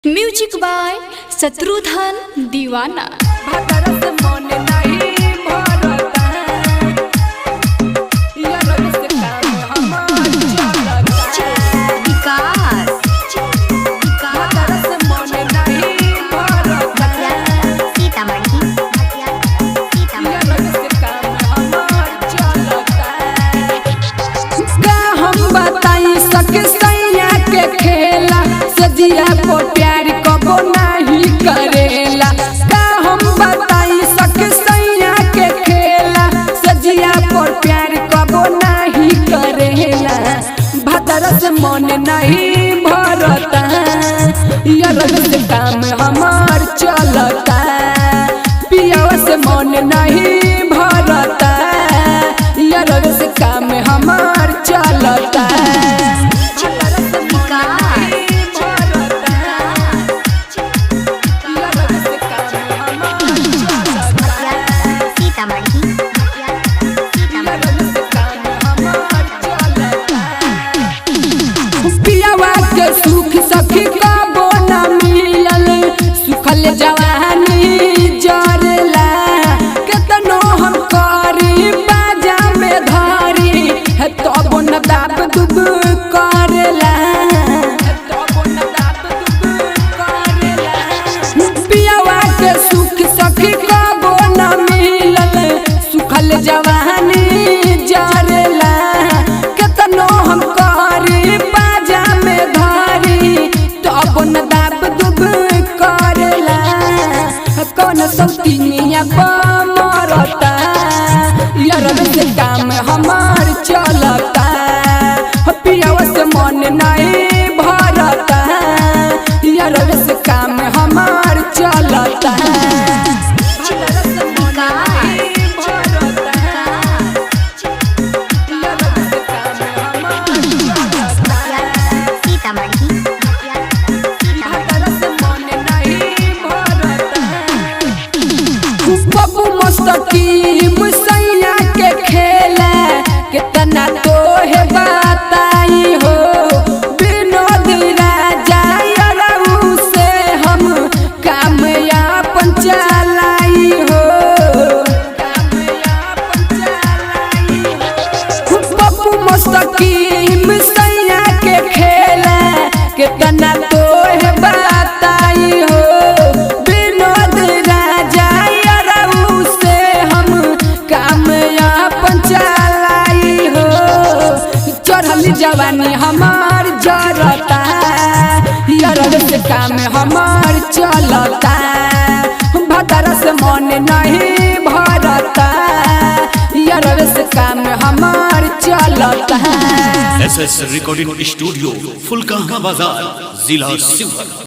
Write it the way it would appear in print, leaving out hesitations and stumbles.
Music by Shatrughan दीवाना। सजिया को प्यार कबो नहीं करेला, का हम बताई सके सैया के खेला। सजिया पर प्यार कबो नहीं करेला, भदर से मन नहीं भरता, यार से काम हमार चलता। पिया से मन नहीं भरता, यार से काम हमार चलता। सुख सखी कबो न मिलल, सुखल जवानी जरला। केतनो हम करी बाजा में धारी, तबो न दाब दुब करला। पियावा के सुख सखी कबो न मिलल, सुखल जवानी जरला। केतनो हम करी बाजा में धारी, तबो न दाब दुब करला। कौन सौतीनिया मरता, यार से काम हमार चलता। पियावा से मन नहीं भरता, यार से काम हमार चलता। बबू मस्तकीम सैया के खेला, कितना तो है बताई हो। विनोद राजा यारू से हम कामयापन चलाई हो। बबू मस्तकीम सैया के खेला, कितना तो है बताई हो। विनोद राजा यारू से हम कामयापन चलाई हो। चढ़ल जवानी हमार जरता, यार से काम हमार चलता। भदर से मन नहीं भरता, यार से काम हमार चलता। SS रिकॉर्डिंग स्टूडियो फुलकाहा बाजार, जिला शिवहर।